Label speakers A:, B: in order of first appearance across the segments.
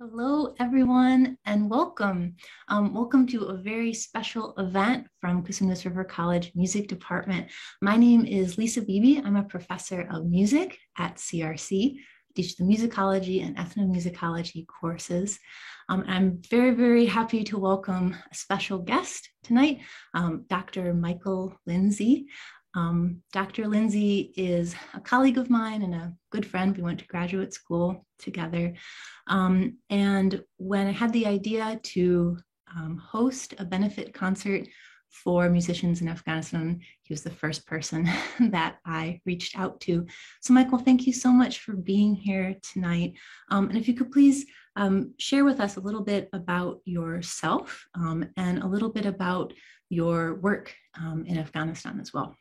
A: Hello, everyone, and welcome. Welcome to a very special event from Cosumnes River College Music Department. My name is Lisa Beebe. I'm a professor of music at CRC. I teach the musicology and ethnomusicology courses. I'm very, very happy to welcome a special guest tonight, Dr. Michael Lindsay. Dr. Lindsay is a colleague of mine and a good friend. We went to graduate school together. And when I had the idea to host a benefit concert for musicians in Afghanistan, he was the first person that I reached out to. So, Michael, thank you so much for being here tonight. And if you could please share with us a little bit about yourself and a little bit about your work in Afghanistan as well.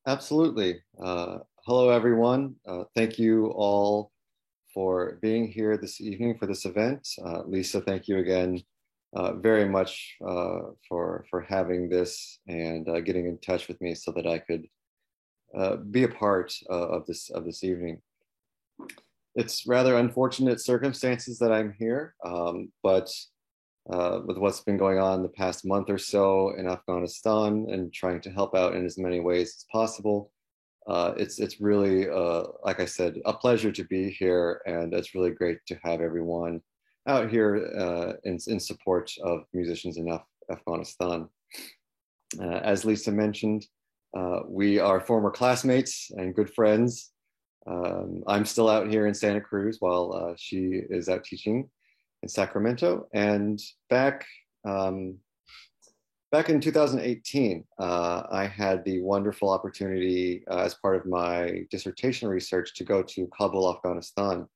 B: Absolutely. Hello, everyone. Thank you all for being here this evening for this event. Lisa, thank you again very much for having this and getting in touch with me so that I could be a part of this evening. It's rather unfortunate circumstances that I'm here, but with what's been going on the past month or so in Afghanistan and trying to help out in as many ways as possible. It's really, like I said, a pleasure to be here, and it's really great to have everyone out here in support of musicians in Afghanistan. As Lisa mentioned, we are former classmates and good friends. I'm still out here in Santa Cruz while she is out teaching in Sacramento. And back in 2018, I had the wonderful opportunity as part of my dissertation research to go to Kabul, Afghanistan,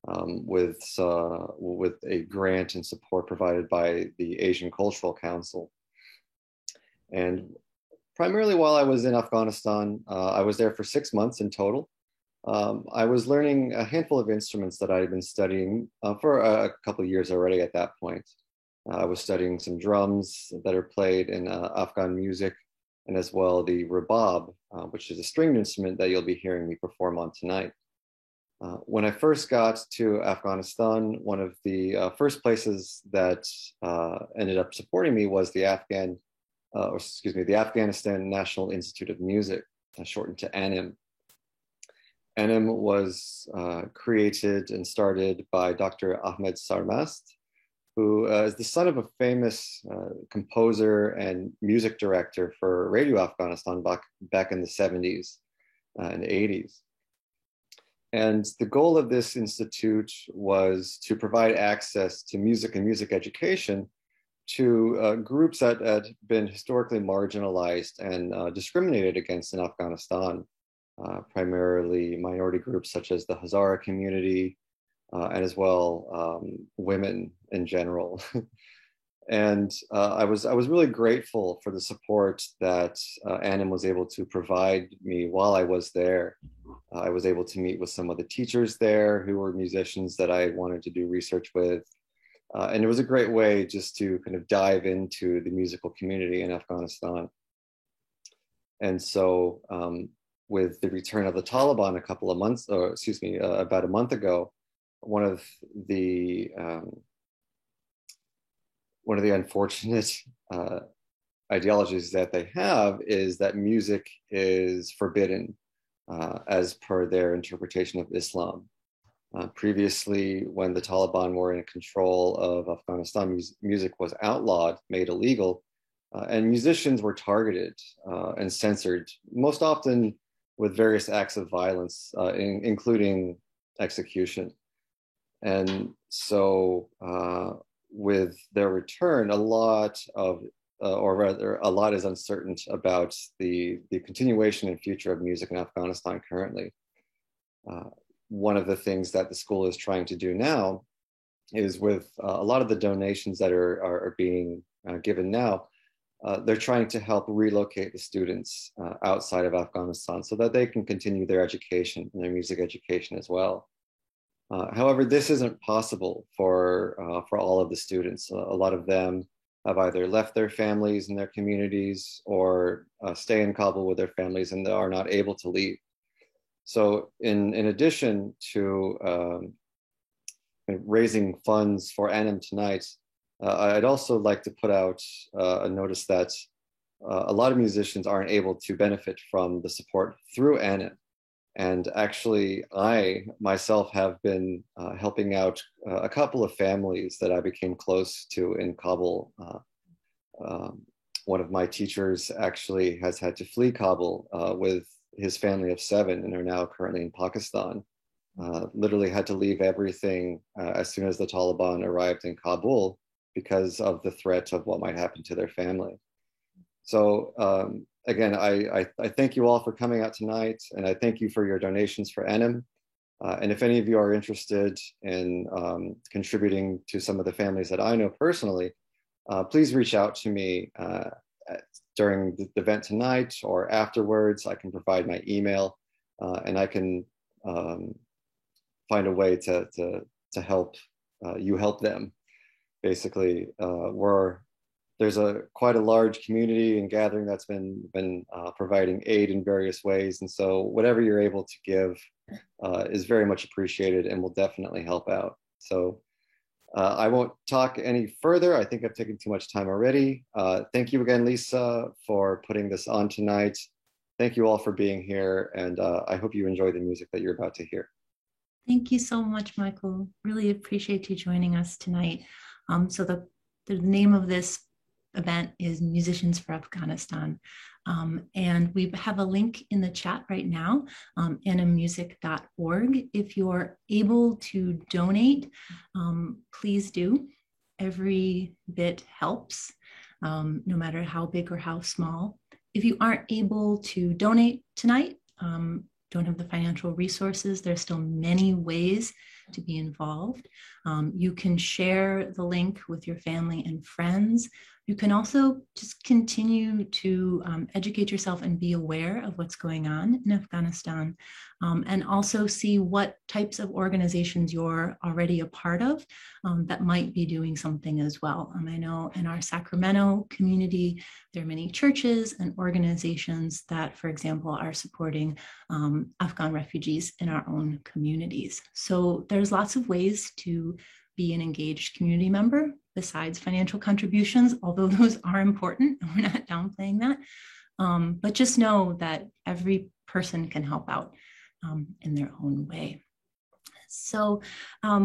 B: with a grant and support provided by the Asian Cultural Council. And primarily while I was in Afghanistan, I was there for 6 months in total. I was learning a handful of instruments that I had been studying for a couple of years already at that point. I was studying some drums that are played in Afghan music, and as well the rabab, which is a stringed instrument that you'll be hearing me perform on tonight. When I first got to Afghanistan, one of the first places that ended up supporting me was the Afghanistan National Institute of Music, shortened to ANIM. ANIM was created and started by Dr. Ahmed Sarmast, who is the son of a famous composer and music director for Radio Afghanistan back in the 70s and 80s. And the goal of this institute was to provide access to music and music education to groups that had been historically marginalized and discriminated against in Afghanistan. Primarily minority groups such as the Hazara community, and as well women in general. And I was really grateful for the support that ANIM was able to provide me while I was there. I was able to meet with some of the teachers there who were musicians that I wanted to do research with. And it was a great way just to kind of dive into the musical community in Afghanistan. And so with the return of the Taliban about a month ago, one of the unfortunate ideologies that they have is that music is forbidden as per their interpretation of Islam. Previously, when the Taliban were in control of Afghanistan, music was outlawed, made illegal, and musicians were targeted and censored, most often with various acts of violence, including execution. And so with their return, a lot is uncertain about the continuation and future of music in Afghanistan currently. One of the things that the school is trying to do now is with a lot of the donations that are being given now, they're trying to help relocate the students outside of Afghanistan so that they can continue their education and their music education as well. However, this isn't possible for all of the students. A lot of them have either left their families and their communities or stay in Kabul with their families and they are not able to leave. So in addition to raising funds for Anim tonight, I'd also like to put out a notice that a lot of musicians aren't able to benefit from the support through Anim. And actually, I myself have been helping out a couple of families that I became close to in Kabul. One of my teachers actually has had to flee Kabul with his family of 7 and are now currently in Pakistan. Literally had to leave everything as soon as the Taliban arrived in Kabul because of the threat of what might happen to their family. So again, I thank you all for coming out tonight, and I thank you for your donations for Anim. And if any of you are interested in contributing to some of the families that I know personally, please reach out to me during the event tonight or afterwards. I can provide my email, and I can find a way to help you help them. Basically, there's quite a large community and gathering that's been providing aid in various ways, and so whatever you're able to give is very much appreciated and will definitely help out. So I won't talk any further. I think I've taken too much time already. Thank you again, Lisa, for putting this on tonight. Thank you all for being here, and I hope you enjoy the music that you're about to hear.
A: Thank you so much, Michael. Really appreciate you joining us tonight. So the name of this event is Musicians for Afghanistan. And we have a link in the chat right now, animmusic.org. If you're able to donate, please do. Every bit helps, no matter how big or how small. If you aren't able to donate tonight, don't have the financial resources, there's still many ways to be involved. You can share the link with your family and friends. You can also just continue to educate yourself and be aware of what's going on in Afghanistan, and also see what types of organizations you're already a part of that might be doing something as well. I know in our Sacramento community, there are many churches and organizations that, for example, are supporting Afghan refugees in our own communities. So there's lots of ways to be an engaged community member besides financial contributions, although those are important and we're not downplaying that. But just know that every person can help out in their own way. So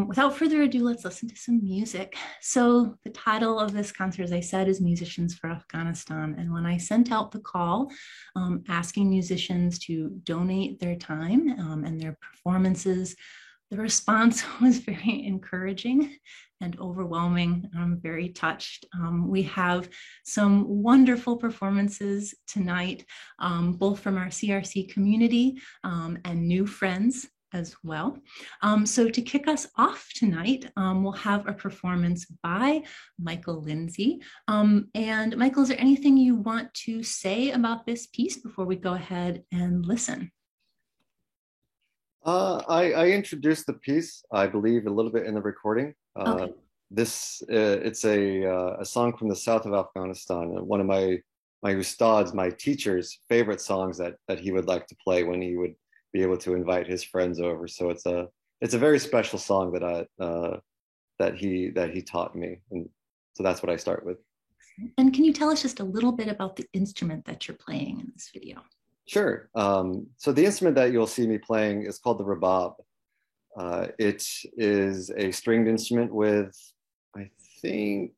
A: without further ado, let's listen to some music. So the title of this concert, as I said, is Musicians for Afghanistan. And when I sent out the call asking musicians to donate their time and their performances, the response was very encouraging and overwhelming. I'm very touched. We have some wonderful performances tonight, both from our CRC community and new friends as well. So to kick us off tonight, we'll have a performance by Michael Lindsay. And Michael, is there anything you want to say about this piece before we go ahead and listen?
B: I introduced the piece, I believe, a little bit in the recording.
A: Okay.
B: It's a song from the south of Afghanistan. One of my ustads, my teacher's favorite songs that he would like to play when he would be able to invite his friends over. So it's a very special song that he taught me, and so that's what I start with.
A: And can you tell us just a little bit about the instrument that you're playing in this video?
B: Sure. So the instrument that you'll see me playing is called the rabab. It is a stringed instrument with, I think,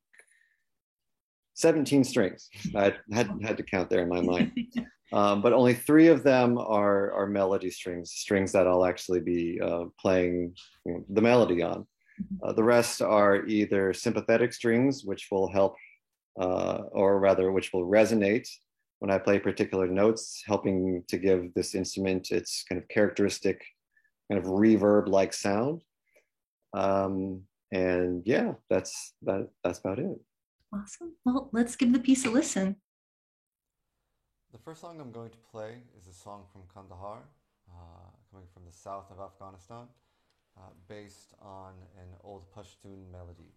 B: 17 strings. I had to count there in my mind. But only 3 of them are melody strings that I'll actually be playing the melody on. The rest are either sympathetic strings, which will help, or rather, which will resonate when I play particular notes, helping to give this instrument its kind of characteristic kind of reverb-like sound. And yeah, that's about it.
A: Awesome. Well, let's give the piece a listen.
B: The first song I'm going to play is a song from Kandahar, coming from the south of Afghanistan, based on an old Pashtun melody.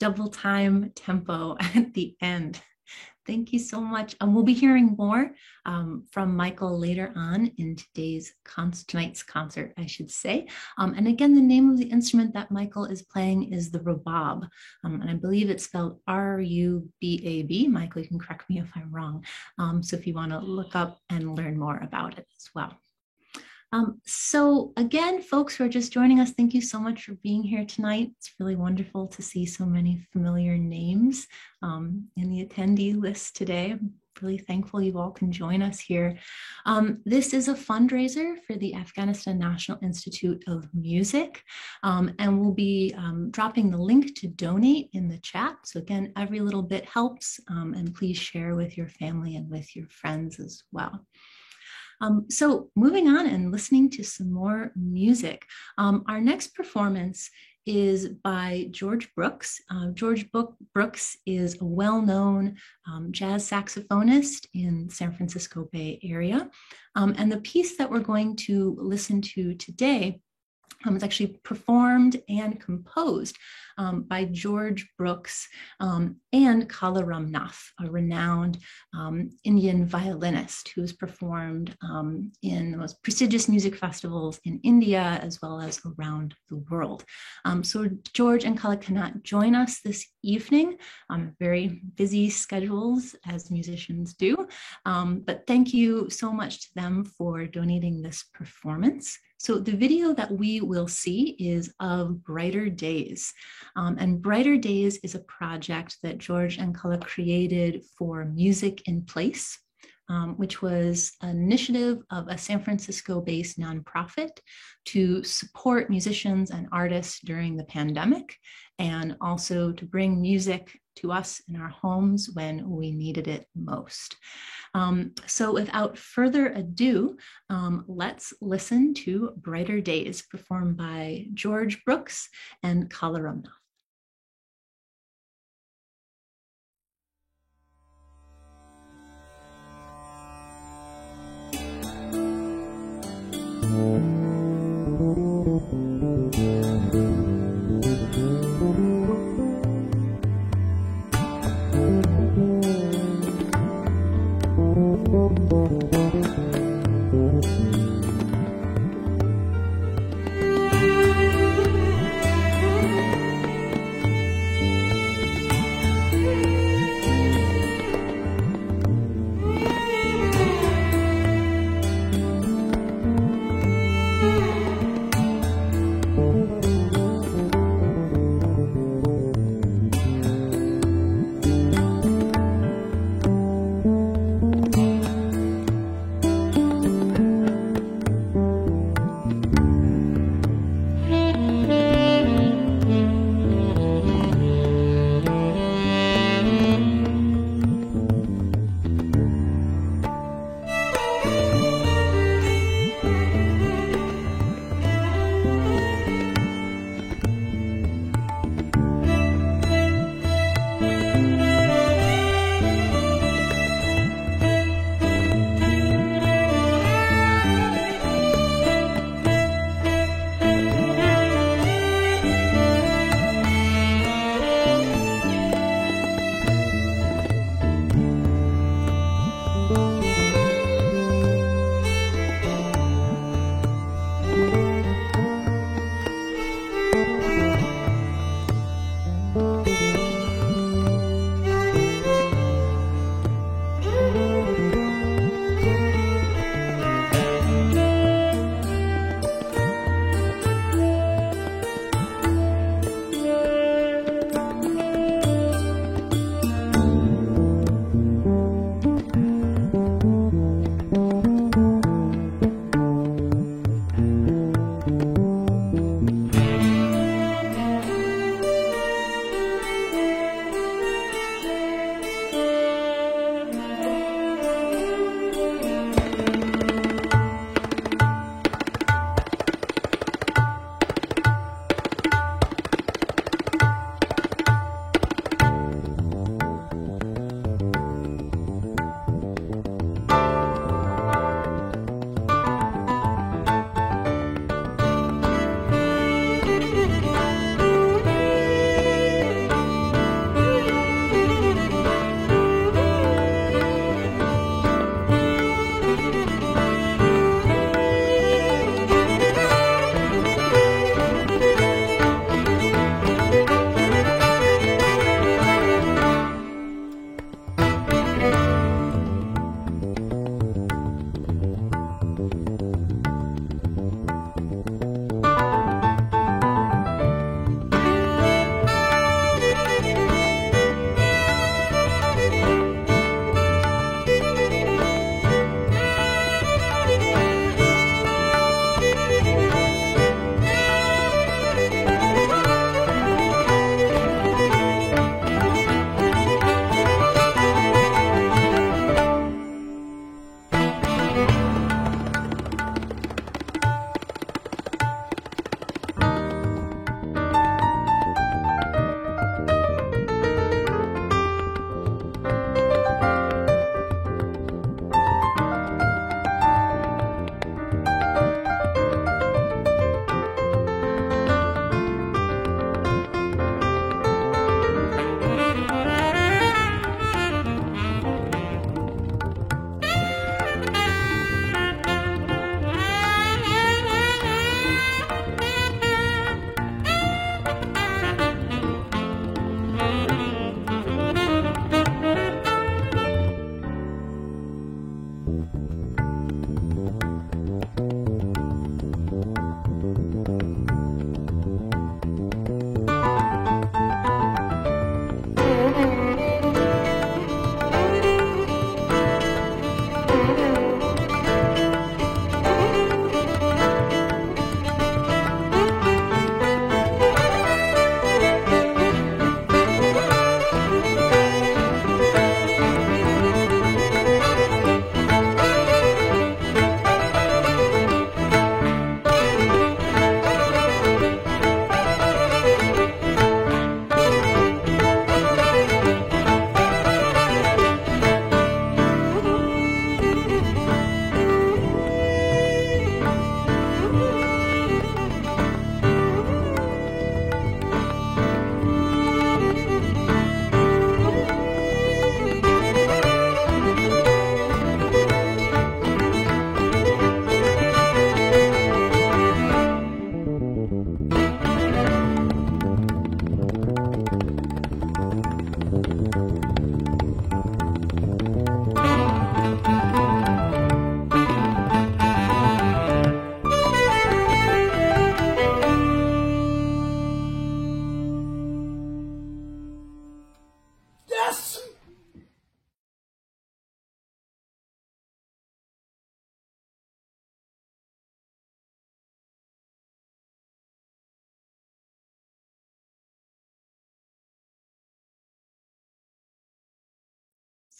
A: double time tempo at the end. Thank you so much. We'll be hearing more from Michael later on in tonight's concert, I should say. And again, the name of the instrument that Michael is playing is the rubab. And I believe it's spelled R-U-B-A-B. Michael, you can correct me if I'm wrong. So if you want to look up and learn more about it as well. So again, folks who are just joining us, thank you so much for being here tonight. It's really wonderful to see so many familiar names in the attendee list today. I'm really thankful you all can join us here. This is a fundraiser for the Afghanistan National Institute of Music, and we'll be dropping the link to donate in the chat. So again, every little bit helps, and please share with your family and with your friends as well. So moving on and listening to some more music. Our next performance is by George Brooks. George Brooks is a well-known jazz saxophonist in San Francisco Bay Area. And the piece that we're going to listen to today was actually performed and composed by George Brooks and Kala Ramnath, a renowned Indian violinist who has performed in the most prestigious music festivals in India as well as around the world. So George and Kala cannot join us this evening on very busy schedules as musicians do, but thank you so much to them for donating this performance. So the video that we will see is of Brighter Days. And Brighter Days is a project that George and Kala created for Music in Place, which was an initiative of a San Francisco-based nonprofit to support musicians and artists during the pandemic, and also to bring music to us in our homes when we needed it most. So without further ado, let's listen to Brighter Days, performed by George Brooks and Kala Ramnath.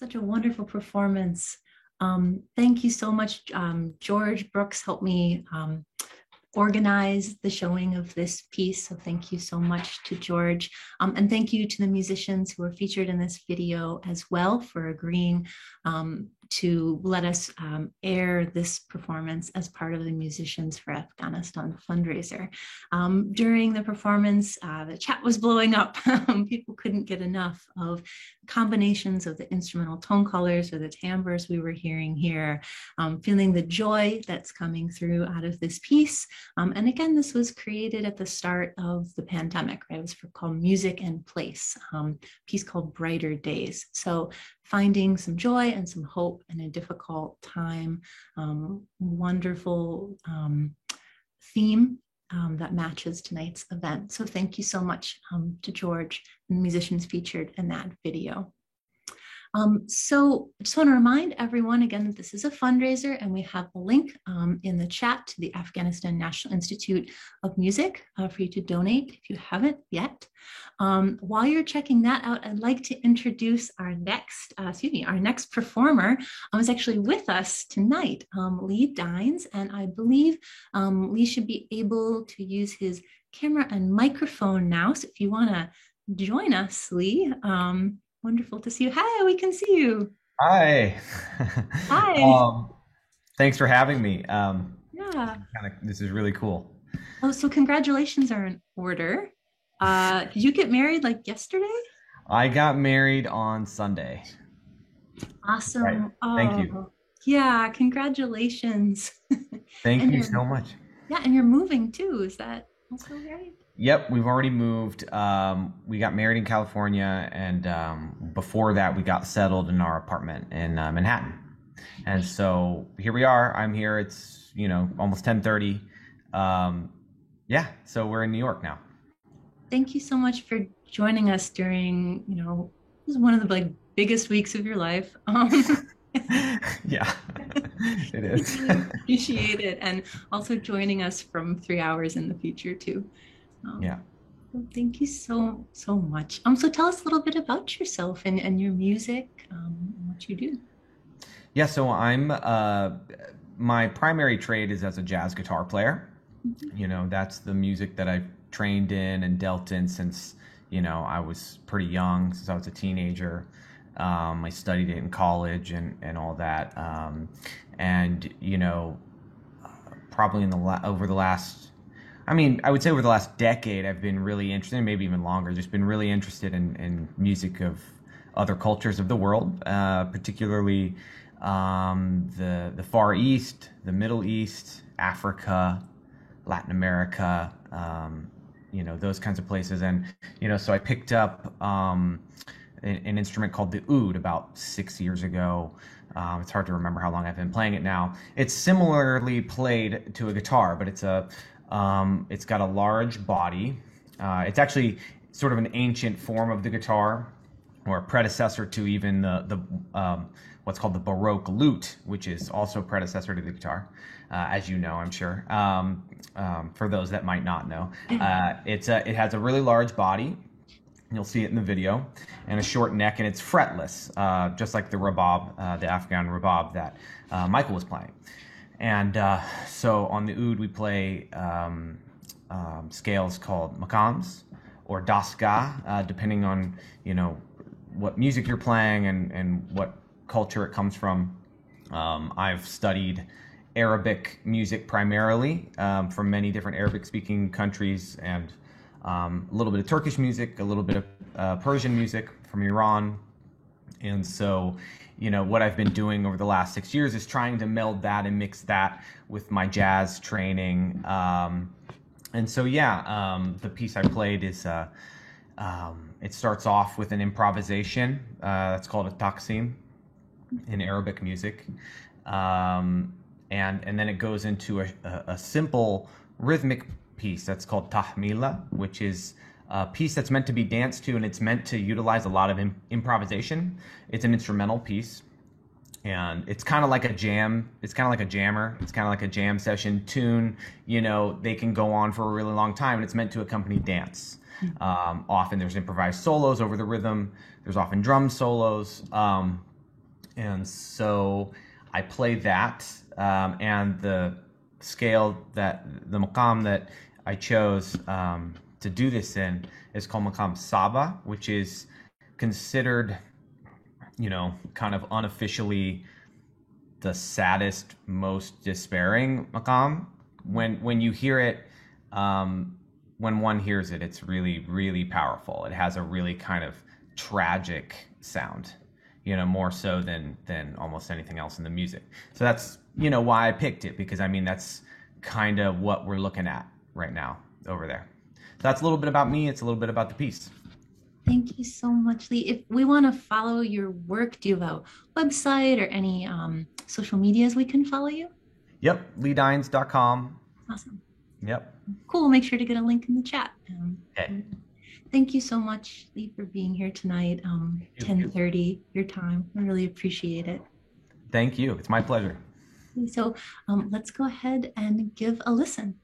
A: such a wonderful performance. Thank you so much. George Brooks helped me organize the showing of this piece. So thank you so much to George. And thank you to the musicians who were featured in this video as well for agreeing to let us air this performance as part of the Musicians for Afghanistan fundraiser. During the performance, the chat was blowing up. People couldn't get enough of combinations of the instrumental tone colors or the timbres we were hearing here, feeling the joy that's coming through out of this piece. And again, this was created at the start of the pandemic, right? It was called Music and Place, a piece called Brighter Days. So finding some joy and some hope in a difficult time, wonderful theme that matches tonight's event. So thank you so much to George and the musicians featured in that video. So I just want to remind everyone again that this is a fundraiser, and we have a link in the chat to the Afghanistan National Institute of Music for you to donate if you haven't yet. While you're checking that out, I'd like to introduce our next, our next performer. Is actually with us tonight, Lee Dines, and I believe Lee should be able to use his camera and microphone now. So if you want to join us, Lee. Wonderful to see you. Hi, we can see you.
C: Hi.
A: Hi.
C: Thanks for having me.
A: Yeah.
C: This is really cool.
A: Oh, so congratulations are in order. Did you get married like yesterday?
C: I got married on Sunday.
A: Awesome.
C: Right. Thank you.
A: Yeah, congratulations.
C: Thank you so much.
A: Yeah, and you're moving too. Is that also right?
C: Yep, we've already moved. We got married in California, and before that, we got settled in our apartment in Manhattan. And so here we are. I'm here. It's almost 10:30. Yeah, so we're in New York now.
A: Thank you so much for joining us during this is one of the biggest weeks of your life.
C: Yeah, it is.
A: Really appreciate it, and also joining us from 3 hours in the future too.
C: Yeah.
A: Well, thank you so much. So tell us a little bit about yourself and your music, and what you do.
C: Yeah, so I'm my primary trade is as a jazz guitar player. Mm-hmm. That's the music that I've trained in and dealt in since I was pretty young, since I was a teenager. I studied it in college and all that, and probably over the last, I would say over the last decade, I've been really interested, maybe even longer, just been really interested in music of other cultures of the world, particularly the Far East, the Middle East, Africa, Latin America, those kinds of places. And, so I picked up an instrument called the oud about 6 years ago. It's hard to remember how long I've been playing it now. It's similarly played to a guitar, but it's got a large body. It's actually sort of an ancient form of the guitar, or a predecessor to even the what's called the Baroque lute, which is also a predecessor to the guitar, as you know, I'm sure. For those that might not know, it has a really large body. You'll see it in the video, and a short neck, and it's fretless, just like the rabab, the Afghan rabab that Michael was playing. And so on the oud, we play scales called maqams or dastgah, depending on what music you're playing and what culture it comes from. I've studied Arabic music primarily from many different Arabic-speaking countries, and a little bit of Turkish music, a little bit of Persian music from Iran. And so, what I've been doing over the last 6 years is trying to meld that and mix that with my jazz training. And so, the piece I played is, it starts off with an improvisation. That's called a taqsim in Arabic music. And then it goes into a simple rhythmic piece that's called tahmila, which is a piece that's meant to be danced to, and it's meant to utilize a lot of improvisation. It's an instrumental piece, and it's kind of like a jam. It's kind of like a jammer. It's kind of like a jam session tune. They can go on for a really long time, and it's meant to accompany dance. Often there's improvised solos over the rhythm. There's often drum solos. And so I play that, and the scale that the maqam that I chose to do this in is called maqam Saba, which is considered, kind of unofficially the saddest, most despairing maqam. When you hear it, when one hears it, it's really, really powerful. It has a really kind of tragic sound, more so than almost anything else in the music. So that's why I picked it, because I mean that's kind of what we're looking at right now over there. So that's a little bit about me. It's a little bit about the piece.
A: Thank you so much, Lee. If we want to follow your work, do you have a website or any social medias we can follow you?
C: Yep, leedines.com.
A: Awesome.
C: Yep.
A: Cool. Make sure to get a link in the chat.
C: Okay.
A: Thank you so much, Lee, for being here tonight. 10:30 your time. I really appreciate it.
C: Thank you. It's my pleasure.
A: So let's go ahead and give a listen.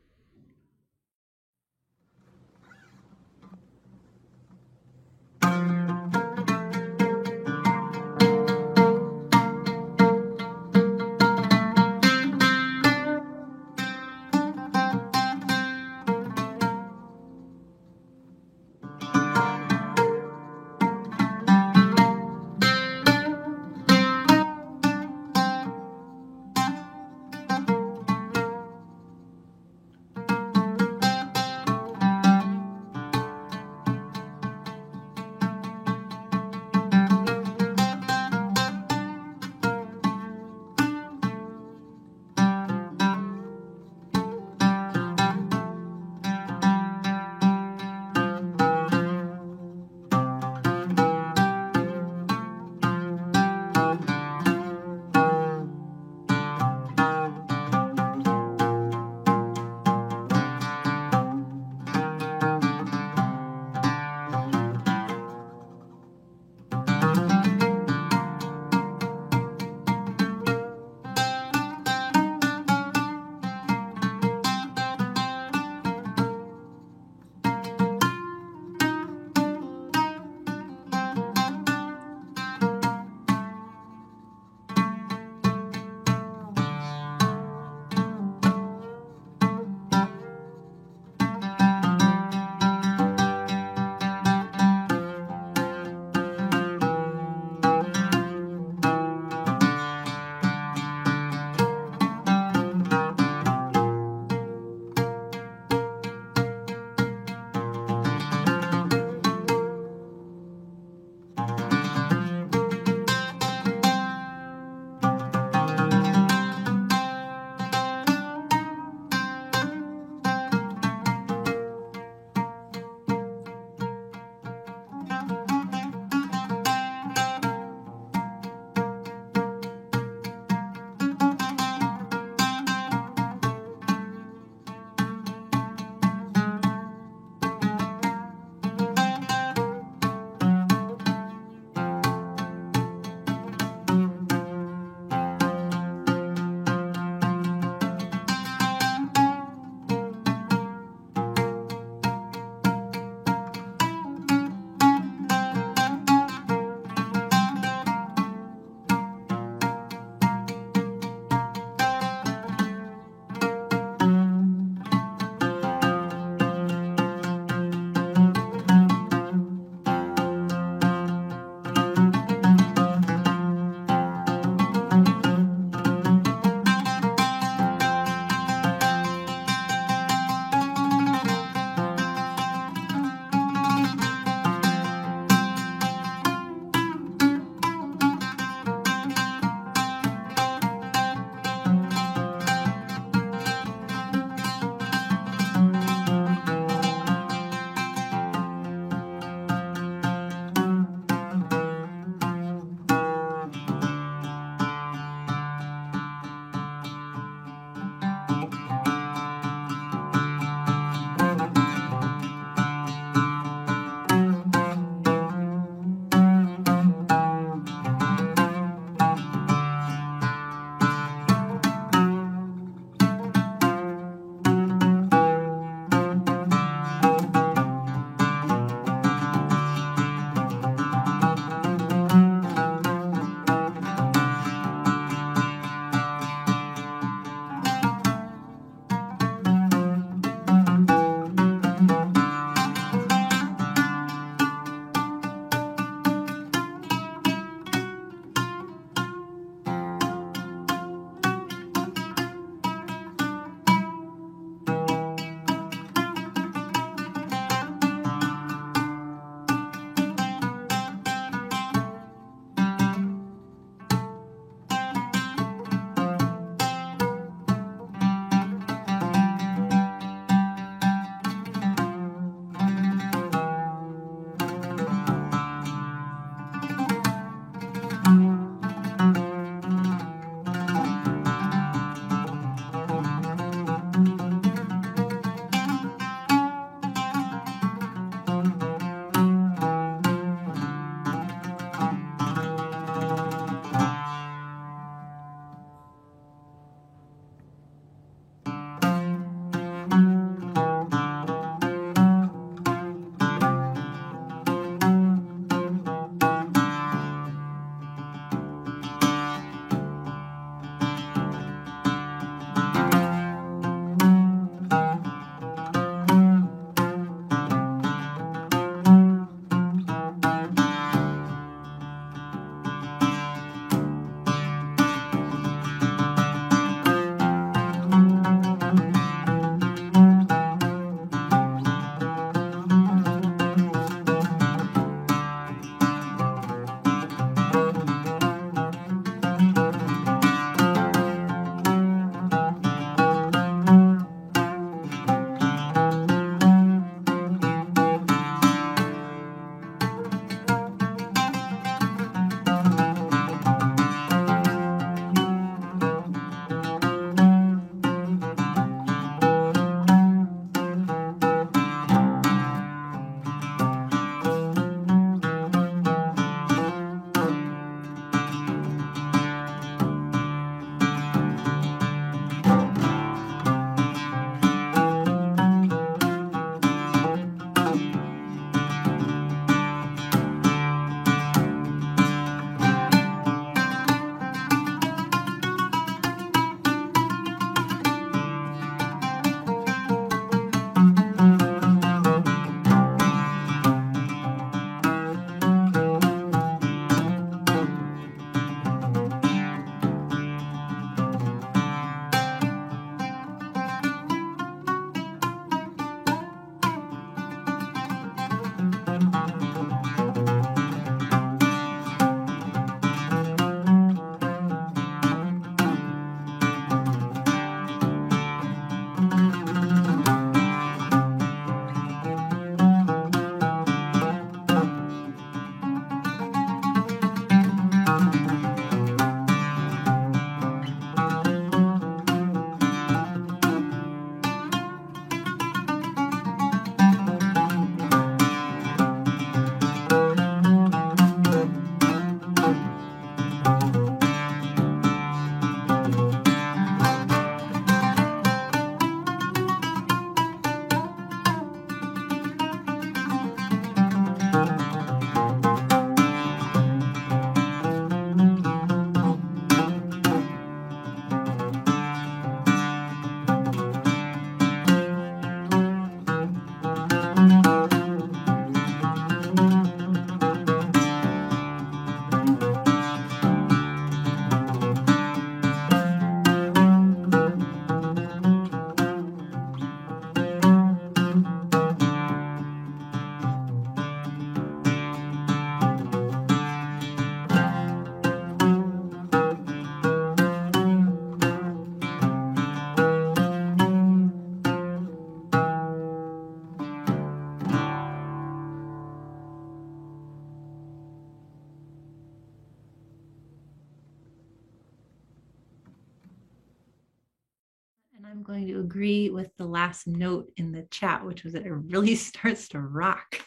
A: I'm going to agree with the last note in the chat, which was that it really starts to rock.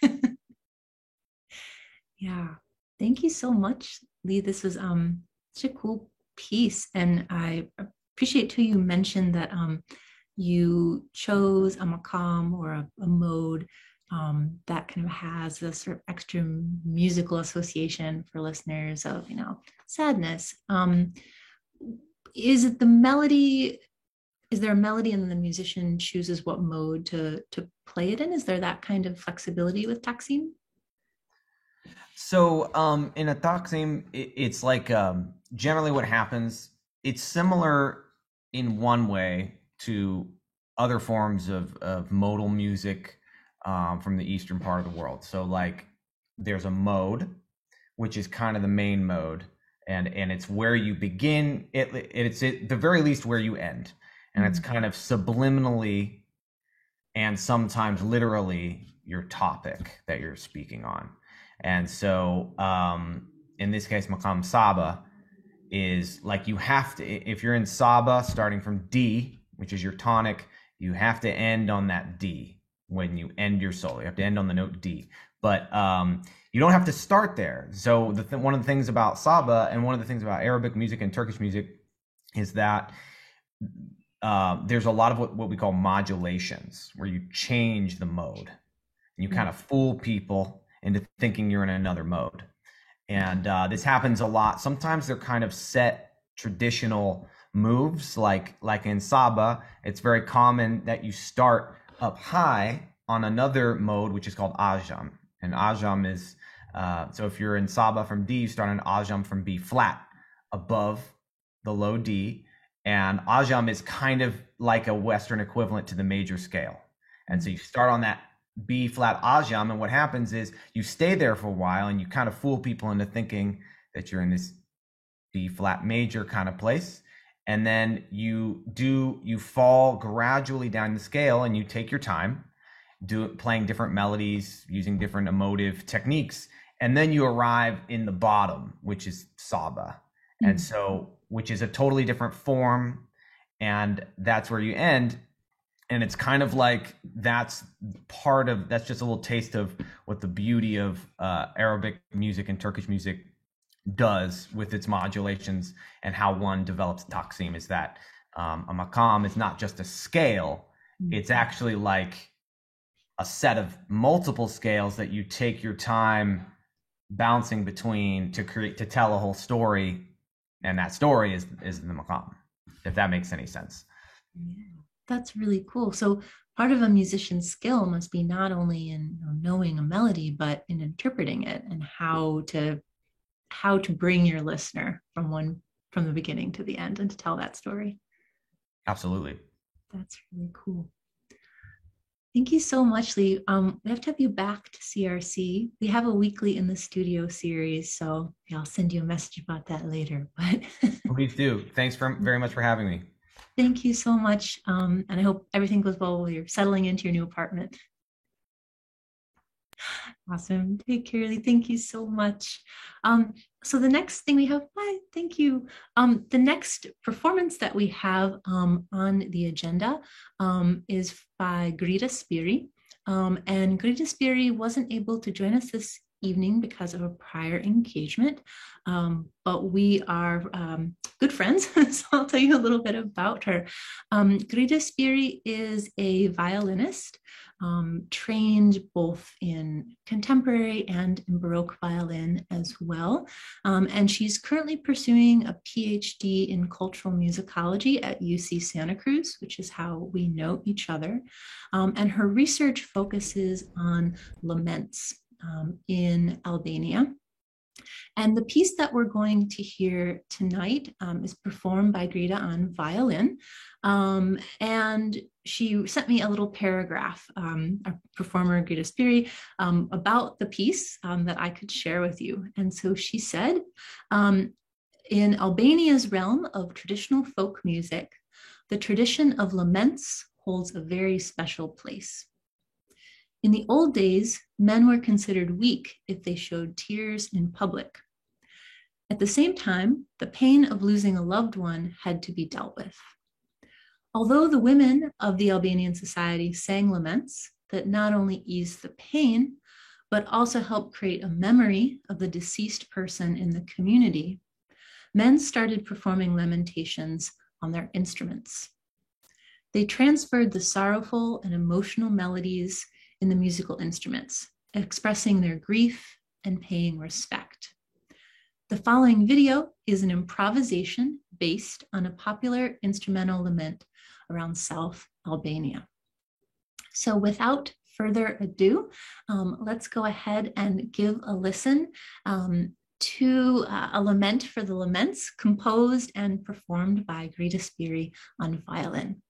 A: Yeah. Thank you so much, Lee. This was such a cool piece. And I appreciate too you mentioned that you chose a maqam or a mode that kind of has a sort of extra musical association for listeners of, sadness. Is it the melody? Is there a melody and then the musician chooses what mode to play it in? Is there that kind of flexibility with Taksim?
C: So in a Taksim, it's like generally what happens, it's similar in one way to other forms of modal music from the eastern part of the world. So like there's a mode, which is kind of the main mode, and it's where you begin, it's at the very least where you end. And it's kind of subliminally and sometimes literally your topic that you're speaking on. And so in this case, Maqam Saba is like you have to, if you're in Saba starting from D, which is your tonic, you have to end on that D when you end your solo. You have to end on the note D. But you don't have to start there. So one of the things about Saba and one of the things about Arabic music and Turkish music is that there's a lot of what we call modulations, where you change the mode and you kind of fool people into thinking you're in another mode. And this happens a lot. Sometimes they're kind of set traditional moves, like in Saba, it's very common that you start up high on another mode, which is called Ajam. And Ajam is, so if you're in Saba from D, you start on Ajam from B flat above the low D. And Ajam is kind of like a Western equivalent to the major scale. And so you start on that B flat Ajam, and what happens is you stay there for a while and you kind of fool people into thinking that you're in this B flat major kind of place. And then you fall gradually down the scale and you take your time, playing different melodies, using different emotive techniques. And then you arrive in the bottom, which is Saba. And so, which is a totally different form. And that's where you end. And it's kind of like that's just a little taste of what the beauty of Arabic music and Turkish music does with its modulations, and how one develops Taksim is that a maqam is not just a scale. It's actually like a set of multiple scales that you take your time bouncing between to tell a whole story. And that story is the maqam, if that makes any sense.
A: Yeah, that's really cool. So part of a musician's skill must be not only in knowing a melody, but in interpreting it and how to bring your listener from the beginning to the end and to tell that story.
C: Absolutely.
A: That's really cool. Thank you so much, Lee. We have to have you back to CRC. We have a weekly in the studio series, so I'll send you a message about that later. But
C: please do. Thanks very much for having me.
A: Thank you so much. And I hope everything goes well while you're settling into your new apartment. Awesome. Take care, Lee. Thank you so much. So the next thing we have, thank you. The next performance that we have on the agenda is by Greta Spiri. And Greta Spiri wasn't able to join us this evening because of a prior engagement, but we are good friends, so I'll tell you a little bit about her. Greta Spiri is a violinist, trained both in contemporary and in Baroque violin as well. And she's currently pursuing a PhD in cultural musicology at UC Santa Cruz, which is how we know each other. And her research focuses on laments in Albania. And the piece that we're going to hear tonight is performed by Greta on violin. And she sent me a little paragraph, our performer Greta Spiri, about the piece that I could share with you. And so she said, in Albania's realm of traditional folk music, the tradition of laments holds a very special place. In the old days, men were considered weak if they showed tears in public. At the same time, the pain of losing a loved one had to be dealt with. Although the women of the Albanian society sang laments that not only eased the pain, but also helped create a memory of the deceased person in the community, men started performing lamentations on their instruments. They transferred the sorrowful and emotional melodies in the musical instruments, expressing their grief and paying respect. The following video is an improvisation based on a popular instrumental lament around South Albania. So without further ado, let's go ahead and give a listen to a lament for the laments, composed and performed by Greta Spiri on violin.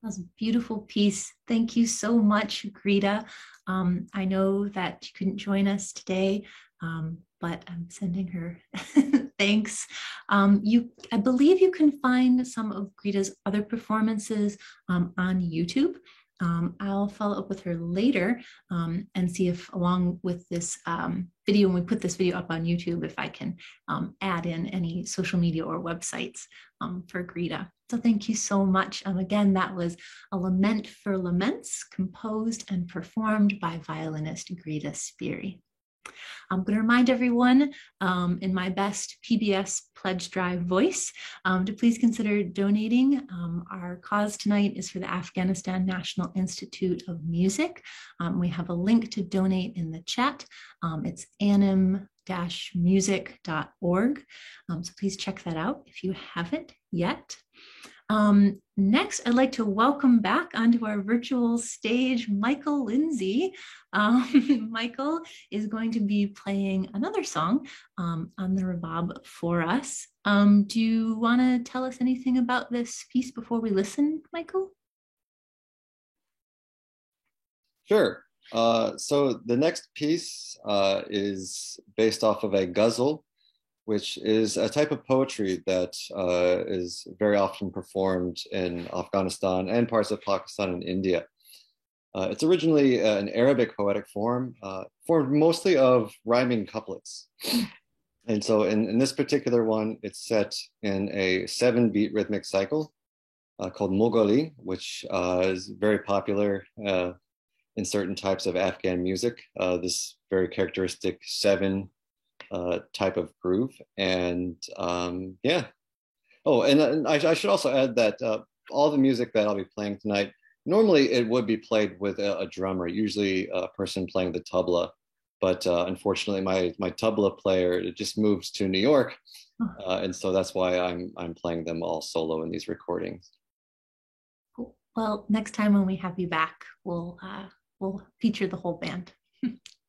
A: That was a beautiful piece. Thank you so much, Greta. I know that you couldn't join us today, but I'm sending her thanks. I believe you can find some of Greta's other performances on YouTube. I'll follow up with her later and see if, along with this video, when we put this video up on YouTube, if I can add in any social media or websites for Greta. So thank you so much. Again, that was A Lament for Laments, composed and performed by violinist Greta Spiri. I'm going to remind everyone in my best PBS Pledge Drive voice to please consider donating. Our cause tonight is for the Afghanistan National Institute of Music. We have a link to donate in the chat. It's anim-music.org. So please check that out if you haven't yet. Next, I'd like to welcome back onto our virtual stage Michael Lindsay. Michael is going to be playing another song on the Rabab for us. Do you want to tell us anything about this piece before we listen, Michael?
B: Sure. So the next piece is based off of a ghazal, which is a type of poetry that is very often performed in Afghanistan and parts of Pakistan and India. It's originally an Arabic poetic form, formed mostly of rhyming couplets. And so in this particular one, it's set in a 7-beat rhythmic cycle called Mogholi, which is very popular in certain types of Afghan music. This very characteristic 7 type of groove. And yeah. Oh, and I should also add that all the music that I'll be playing tonight, normally it would be played with a drummer, usually a person playing the tabla. But unfortunately, my tabla player just moved to New York. And so that's why I'm playing them all solo in these recordings.
A: Cool. Well, next time when we have you back, we'll feature the whole band.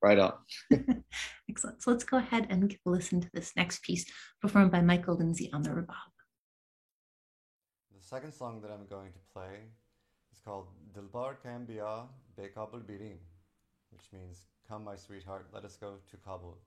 B: Right on.
A: Excellent. So let's go ahead and listen to this next piece performed by Michael Lindsay on the Rabab.
B: The second song that I'm going to play is called Dilbar Kam Biya Be Kabul Birin, which means, "Come, my sweetheart, let us go to Kabul."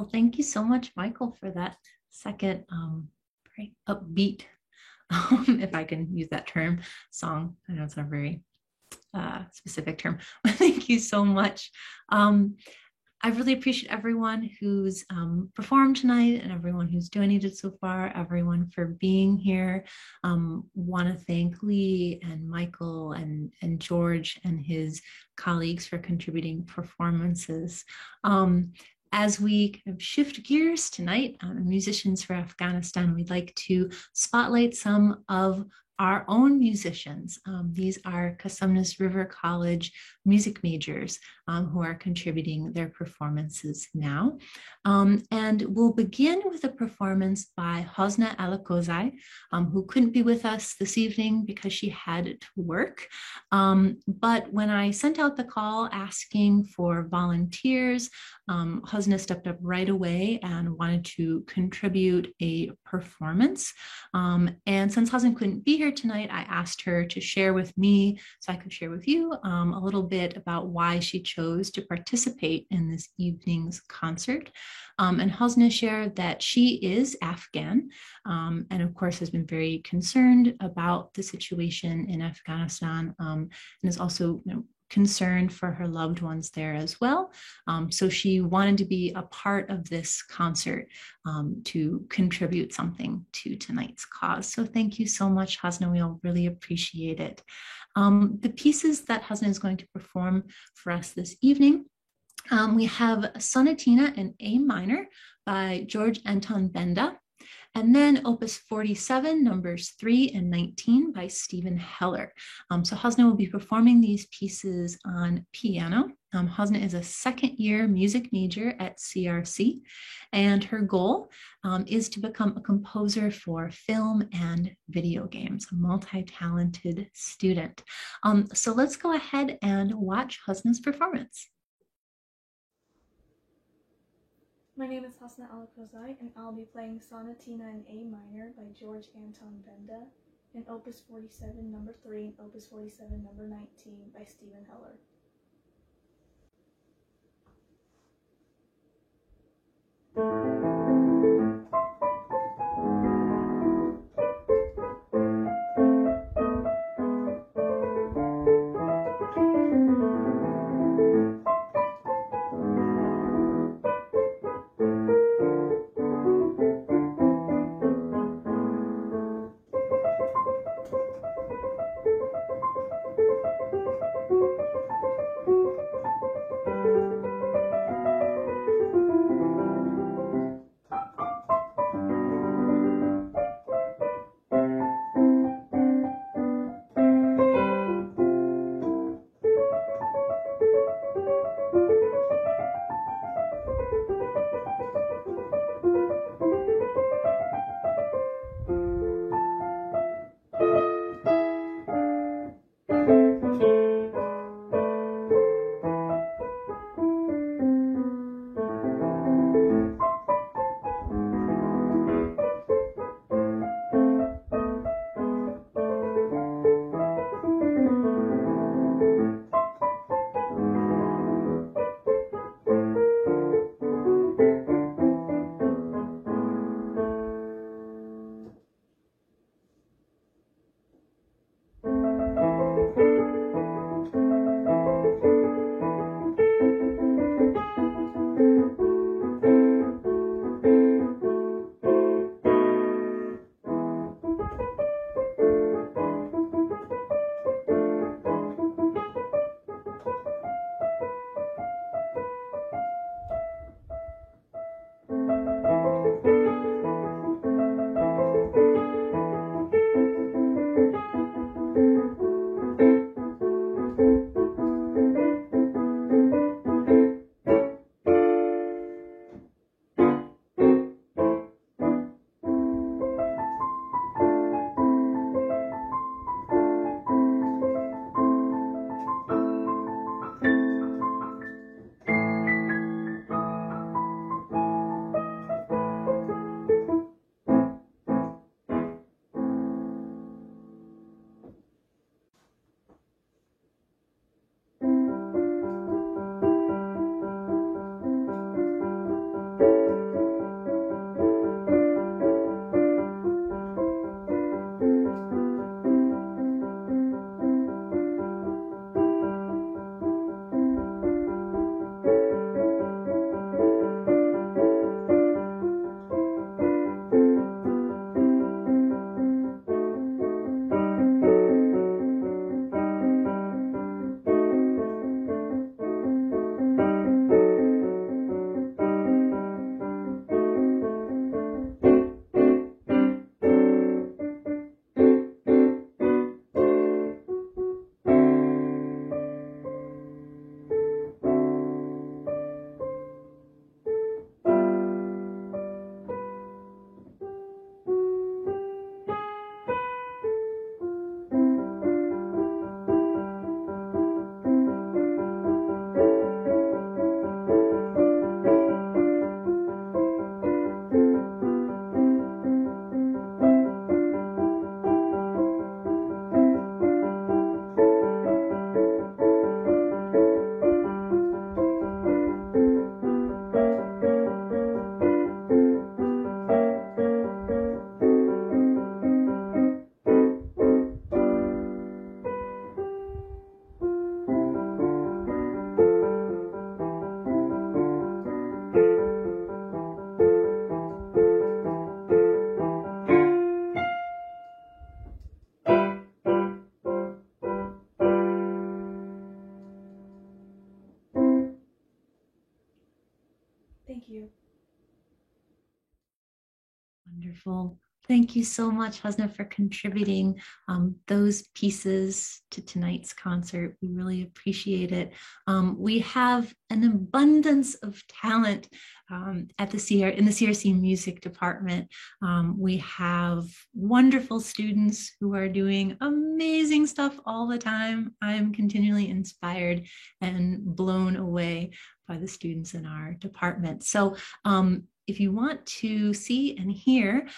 A: Well, thank you so much, Michael, for that second very upbeat, if I can use that term, song. I know it's not a very specific term, but thank you so much. I really appreciate everyone who's performed tonight and everyone who's donated so far, everyone for being here. Want to thank Lee and Michael and George and his colleagues for contributing performances. As we kind of shift gears tonight, Musicians for Afghanistan, we'd like to spotlight some of our own musicians. These are Cosumnes River College music majors who are contributing their performances now. And we'll begin with a performance by Hosna Alakozai, who couldn't be with us this evening because she had to work. But when I sent out the call asking for volunteers, Hosna stepped up right away and wanted to contribute a performance. And since Hosna couldn't be here tonight, I asked her to share with me so I could share with you a little bit about why she chose to participate in this evening's concert. And Hosna shared that she is Afghan and of course has been very concerned about the situation in Afghanistan and is also concerned for her loved ones there as well. So she wanted to be a part of this concert to contribute something to tonight's cause. So thank you so much, Hosna. We all really appreciate it. The pieces that Hosna is going to perform for us this evening, we have Sonatina in A minor by George Anton Benda. And then Opus 47, numbers 3 and 19 by Stephen Heller. So Hosna will be performing these pieces on piano. Hosna is a second-year music major at CRC, and her goal is to become a composer for film and video games, a multi-talented student. So let's go ahead and watch Hosna's performance.
D: My name is Hosna Alakozai, and I'll be playing Sonatina in A minor by George Anton Benda, in Opus 47, number 3, and Opus 47, number 19 by Stephen Heller. Thank you.
A: Wonderful. Thank you so much, Hasna, for contributing those pieces to tonight's concert. We really appreciate it. We have an abundance of talent at in the CRC Music Department. We have wonderful students who are doing amazing stuff all the time. I'm continually inspired and blown away by the students in our department. So if you want to see and hear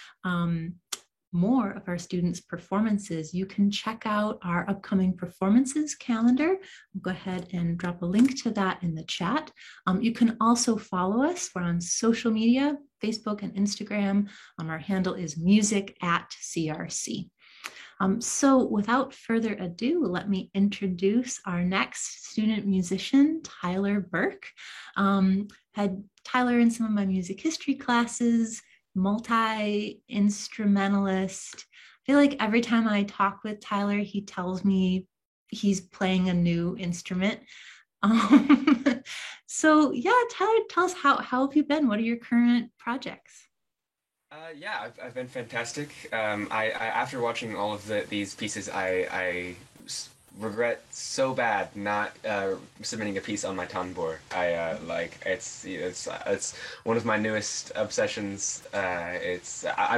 A: more of our students' performances, you can check out our upcoming performances calendar. I'll go ahead and drop a link to that in the chat. You can also follow us. We're on social media, Facebook and Instagram. Our handle is music@CRC. So without further ado, let me introduce our next student musician, Tyler Burke. Had Tyler in some of my music history classes, multi-instrumentalist. I feel like every time I talk with Tyler, he tells me he's playing a new instrument. So yeah, Tyler, tell us how have you been? What are your current projects?
E: Yeah, I've been fantastic. I after watching all of these pieces, I regret so bad not submitting a piece on my tambur. It's one of my newest obsessions. I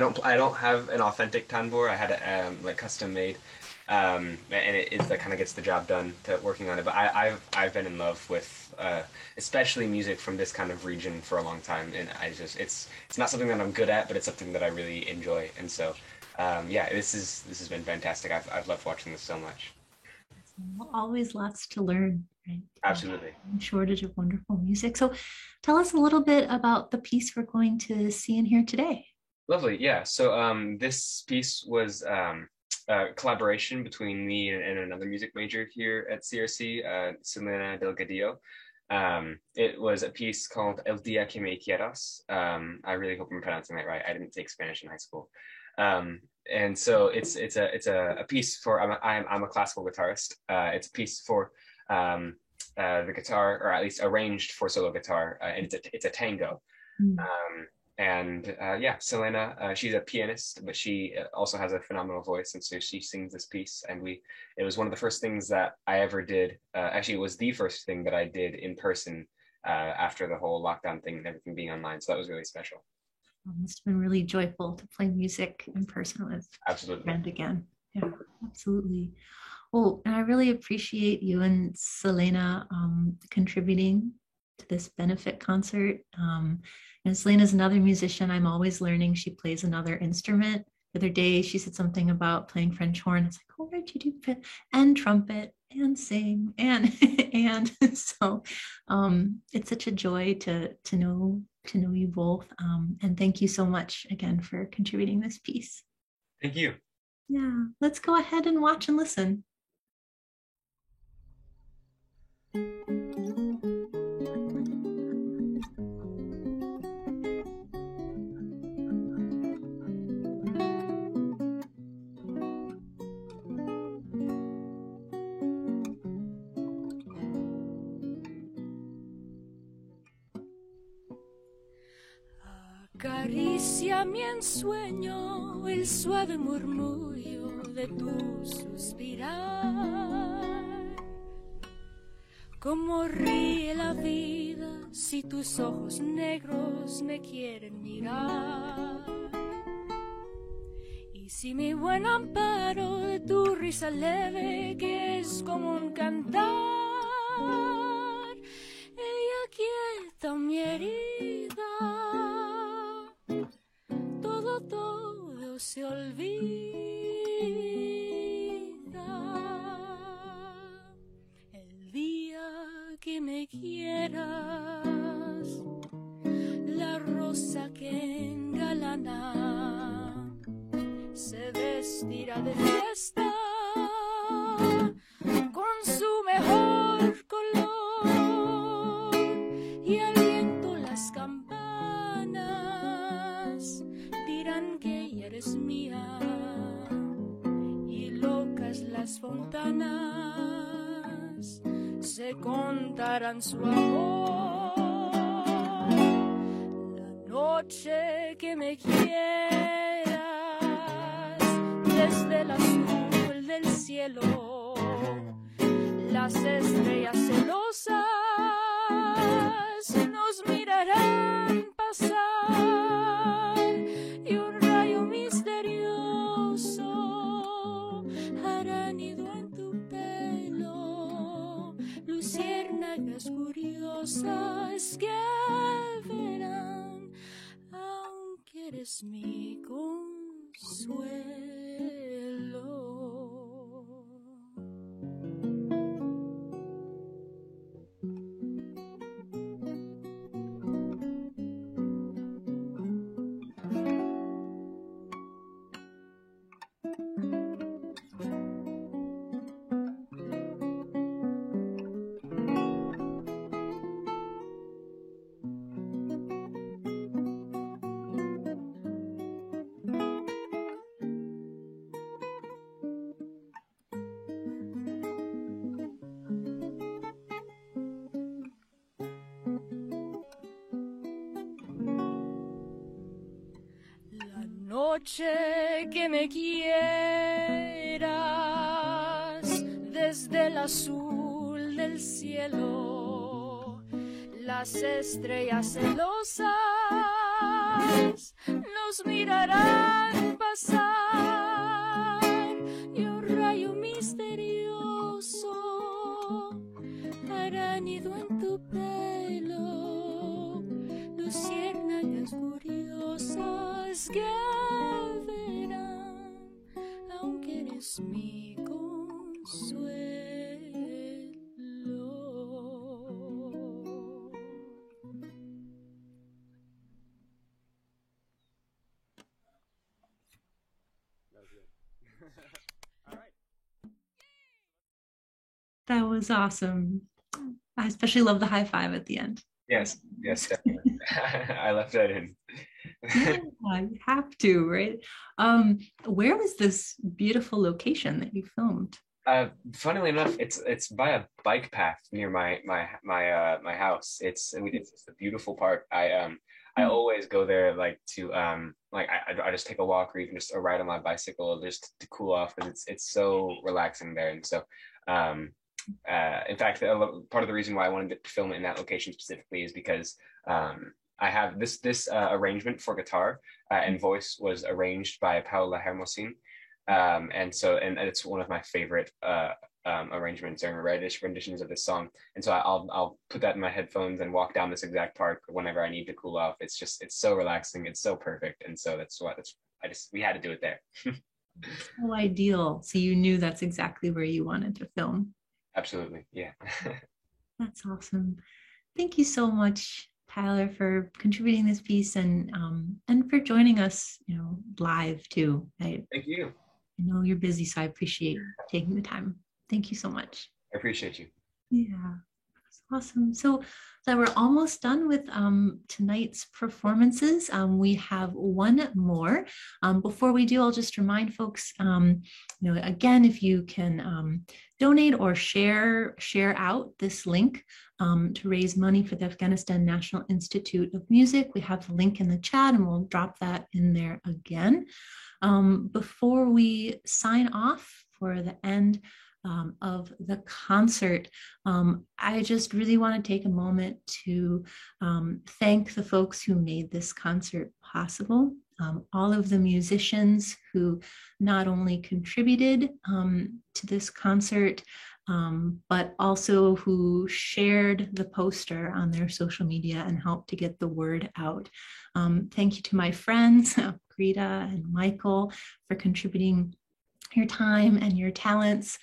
E: don't have an authentic tambur. I had it like custom made, and that kind of gets the job done to working on it. But I've been in love with especially music from this kind of region for a long time, and it's not something that I'm good at, but it's something that I really enjoy. And so yeah, this has been fantastic. I've loved watching this so much.
A: Always lots to learn, right?
E: Absolutely.
A: Shortage of wonderful music. So tell us a little bit about the piece we're going to see and hear today.
E: Lovely. Yeah. So this piece was a collaboration between me and another music major here at CRC, Selena Delgadillo. It was a piece called El Día que me quieras. I really hope I'm pronouncing that right. I didn't take Spanish in high school. And so it's a piece for I'm a classical guitarist. It's a piece for the guitar, or at least arranged for solo guitar, and it's a tango. Yeah, Selena, she's a pianist, but she also has a phenomenal voice, and so she sings this piece. And it was one of the first things that I ever did. Actually, it was the first thing that I did in person after the whole lockdown thing and everything being online. So that was really special.
A: It must have been really joyful to play music in person with
E: absolutely.
A: a friend again. Yeah, absolutely. Well, and I really appreciate you and Selena contributing to this benefit concert. And Selena's another musician. I'm always learning. She plays another instrument. The other day, she said something about playing French horn. I was like, oh, where'd you do and trumpet and sing and and so it's such a joy to know you both. And thank you so much again for contributing this piece.
E: Thank you.
A: Yeah, let's go ahead and watch and listen.
F: Acaricia mi ensueño el suave murmullo de tu suspirar. Como ríe la vida si tus ojos negros me quieren mirar. Y si mi buen amparo de tu risa leve que es como un cantar, ella quieta mi herida. Todo se olvida. El día que me quieras, la rosa que engalana se vestirá de fiesta con su mejor color, y al viento las campanas dirán que ella eres mía, y locas las fontanas se contarán su amor. noche que me quieras, desde el azul del cielo, las estrellas celosas nos mirarán pasar y un rayo misterioso hará nido en tu pelo, luciérnagas curiosas que verán, aunque eres mi consuelo. Noche que me quieras, desde el azul del cielo, las estrellas celosas nos mirarán pasar y un rayo misterioso hará nido en tu pelo, luciérnagas curiosas que verán, aunque eres mi consuelo.
A: That was awesome. I especially love the high five at the end.
E: Yes, definitely. I left that in.
A: Yeah, you have to, right? Where was this beautiful location that you filmed?
E: Funnily enough, it's by a bike path near my house. It's a beautiful park. I always go there like to I just take a walk or even just a ride on my bicycle just to cool off because it's so relaxing there. And so in fact, part of the reason why I wanted to film it in that location specifically is because I have this arrangement for guitar and voice was arranged by Paula Hermosin, and it's one of my favorite arrangements or renditions of this song. And so I'll put that in my headphones and walk down this exact park whenever I need to cool off. It's so relaxing. It's so perfect, and so we had to do it there.
A: So ideal. So you knew that's exactly where you wanted to film.
E: Absolutely, yeah.
A: That's awesome. Thank you so much, Tyler, for contributing this piece and for joining us, live too.
E: Thank you.
A: I know you're busy, so I appreciate taking the time. Thank you so much.
E: I appreciate you.
A: Yeah, that's awesome. So we're almost done with tonight's performances. We have one more. Before we do, I'll just remind folks, again, if you can donate or share out this link to raise money for the Afghanistan National Institute of Music. We have the link in the chat and we'll drop that in there again. Before we sign off for the end of the concert, I just really want to take a moment to thank the folks who made this concert possible. All of the musicians who not only contributed to this concert, but also who shared the poster on their social media and helped to get the word out. Thank you to my friends, Greta and Michael, for contributing your time and your talents.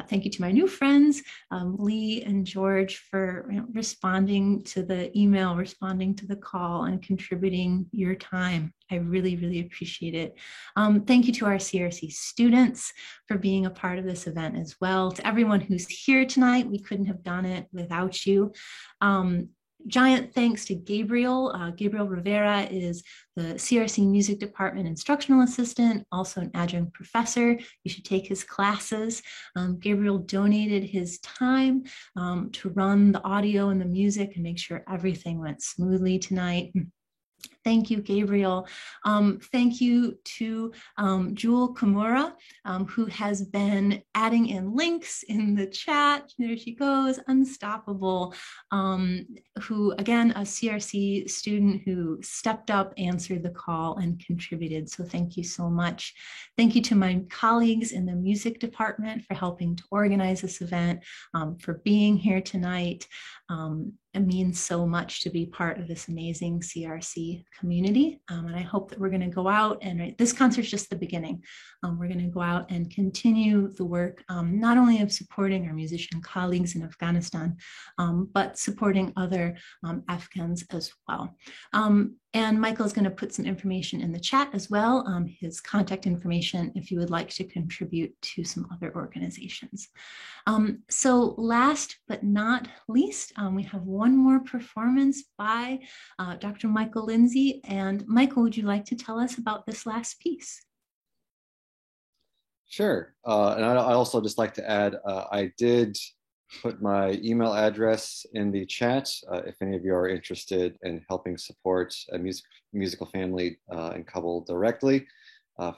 A: Thank you to my new friends, Lee and George, for responding to the email, responding to the call, and contributing your time. I really, really appreciate it. Thank you to our CRC students for being a part of this event as well. To everyone who's here tonight, we couldn't have done it without you. Giant thanks to Gabriel. Gabriel Rivera is the CRC Music Department Instructional Assistant, also an adjunct professor. You should take his classes. Gabriel donated his time to run the audio and the music and make sure everything went smoothly tonight. Thank you, Gabriel. Thank you to Jewel Kimura, who has been adding in links in the chat. There she goes, unstoppable. Who, again, a CRC student who stepped up, answered the call, and contributed. So thank you so much. Thank you to my colleagues in the music department for helping to organize this event, for being here tonight. It means so much to be part of this amazing CRC community. And I hope that we're going to go out and this concert's just the beginning. We're going to go out and continue the work, not only of supporting our musician colleagues in Afghanistan, but supporting other Afghans as well. And Michael is going to put some information in the chat as well, his contact information if you would like to contribute to some other organizations. So last but not least, we have one more performance by Dr. Michael Lindsay. And Michael, would you like to tell us about this last piece?
B: Sure. And I also just like to add, I did put my email address in the chat. If any of you are interested in helping support a musical family in Kabul directly,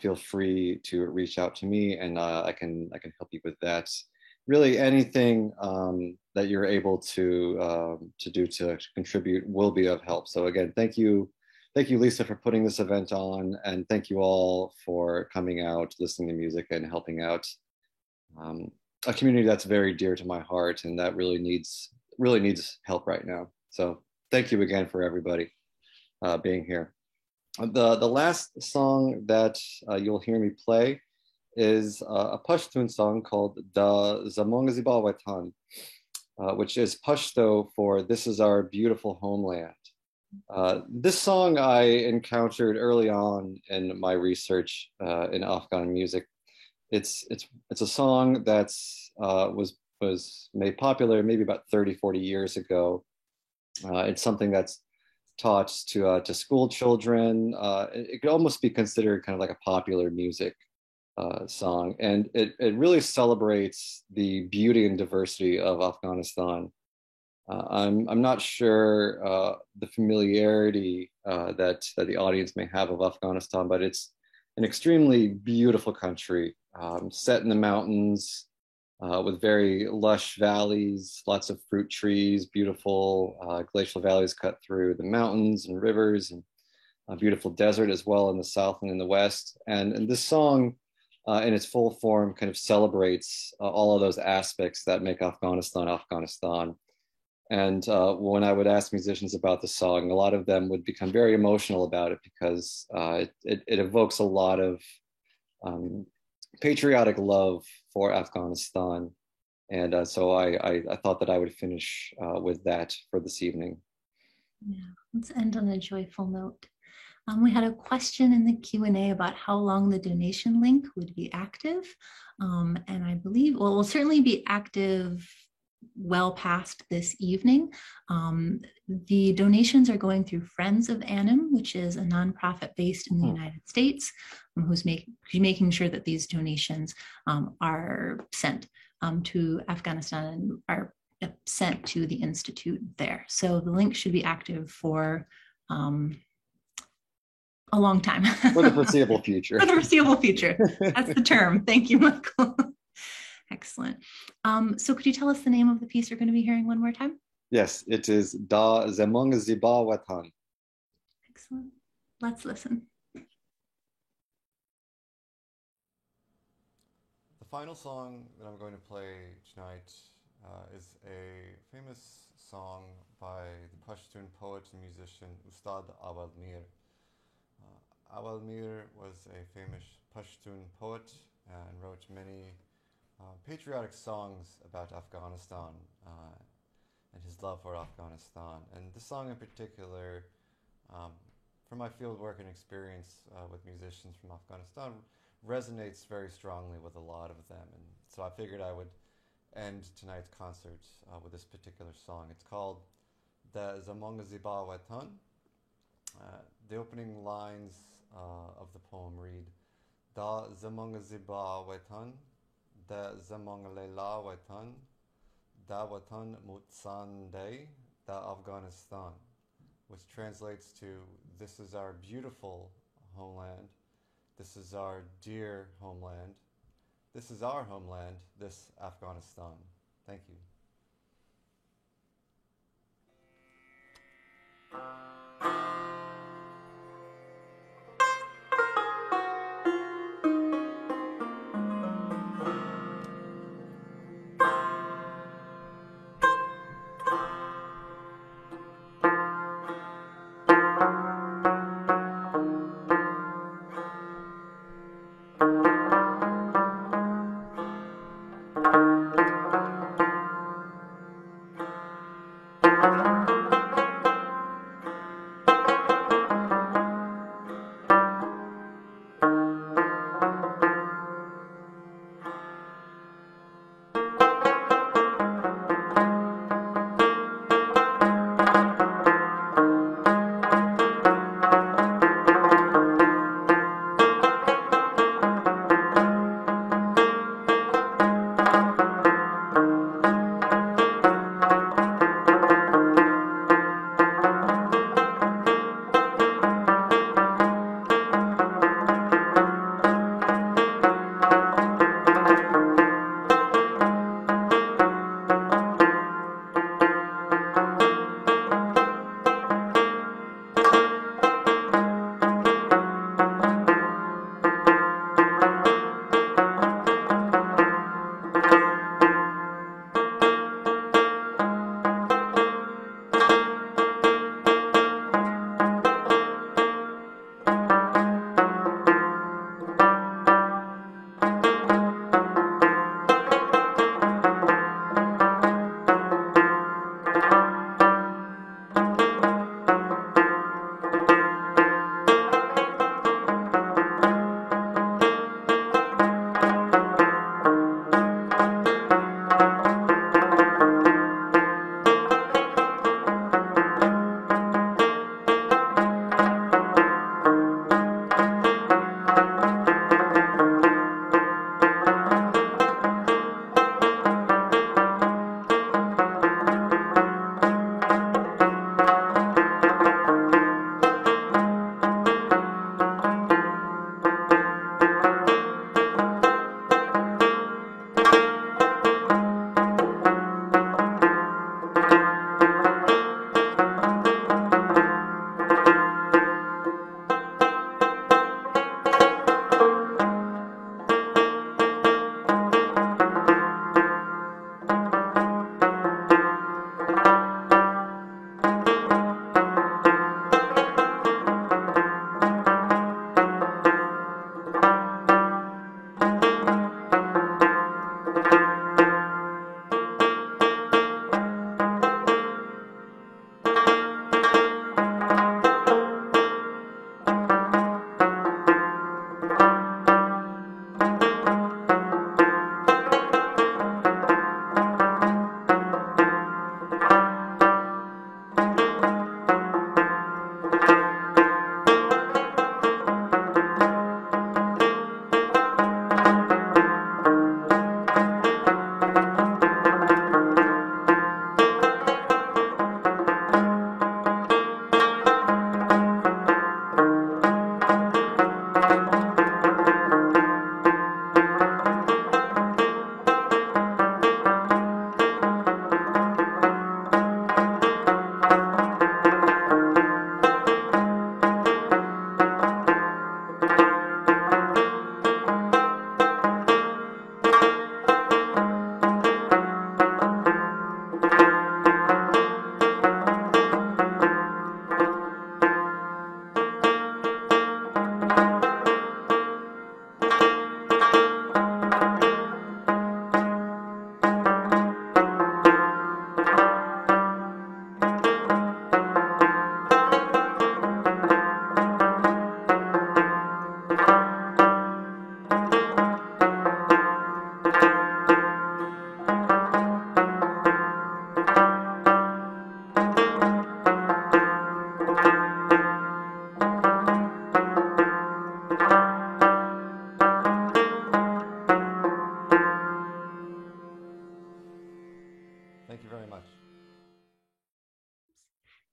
B: feel free to reach out to me, and I can help you with that. Really, anything that you're able to do to contribute will be of help. So again, thank you, Lisa, for putting this event on, and thank you all for coming out, listening to music, and helping out a community that's very dear to my heart and that really needs help right now. So thank you again for everybody being here. The last song that you'll hear me play is a Pashtun song called Da Zamong Ziba Watan, which is Pashto for "This is our beautiful homeland." This song I encountered early on in my research in Afghan music. It's a song that's was made popular maybe about 30, 40 years ago. It's something that's taught to school children. It could almost be considered kind of like a popular music song, and it really celebrates the beauty and diversity of Afghanistan. I'm not sure the familiarity that the audience may have of Afghanistan, but it's an extremely beautiful country, set in the mountains, with very lush valleys, lots of fruit trees, beautiful glacial valleys cut through the mountains and rivers, and a beautiful desert as well in the south and in the west. And this song, in its full form, kind of celebrates all of those aspects that make Afghanistan Afghanistan. And when I would ask musicians about the song, a lot of them would become very emotional about it because it evokes a lot of patriotic love for Afghanistan. And so I thought that I would finish with that for this evening.
A: Yeah, let's end on a joyful note. We had a question in the Q&A about how long the donation link would be active. And I believe, well, it will certainly be active well past this evening. The donations are going through Friends of Anim, which is a nonprofit based in the United States, who's making sure that these donations are sent to Afghanistan and are sent to the Institute there. So the link should be active for a long time.
B: For the foreseeable future.
A: For the foreseeable future. That's the term. Thank you, Michael. Excellent. So could you tell us the name of the piece you're going to be hearing one more time?
B: Yes, it is Da Zamong Ziba Watan.
A: Excellent. Let's listen.
B: The final song that I'm going to play tonight is a famous song by the Pashtun poet and musician Ustad Awad Mir. Awad Mir was a famous Pashtun poet and wrote many patriotic songs about Afghanistan and his love for Afghanistan. And this song in particular, from my field work and experience with musicians from Afghanistan, resonates very strongly with a lot of them. And so I figured I would end tonight's concert with this particular song. It's called Da Zamong Ziba Watan. The opening lines of the poem read, Da Zamong Ziba Watan, Da Zamong Leila Watan, Da Watan Mutsan Day, Da Afghanistan, which translates to "This is our beautiful homeland. This is our dear homeland. This is our homeland, this Afghanistan." Thank you.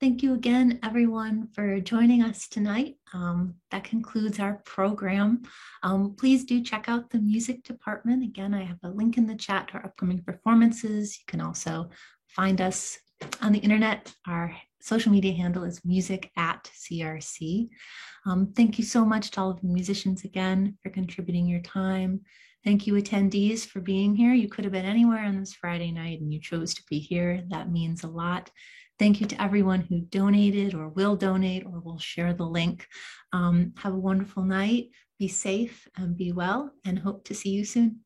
A: thank you again, everyone, for joining us tonight. That concludes our program. Please do check out the music department. Again, I have a link in the chat to our upcoming performances. You can also find us on the internet. Our social media handle is music@CRC. Thank you so much to all of the musicians again for contributing your time. Thank you, attendees, for being here. You could have been anywhere on this Friday night and you chose to be here. That means a lot. Thank you to everyone who donated or will donate or will share the link. Have a wonderful night. Be safe and be well, and hope to see you soon.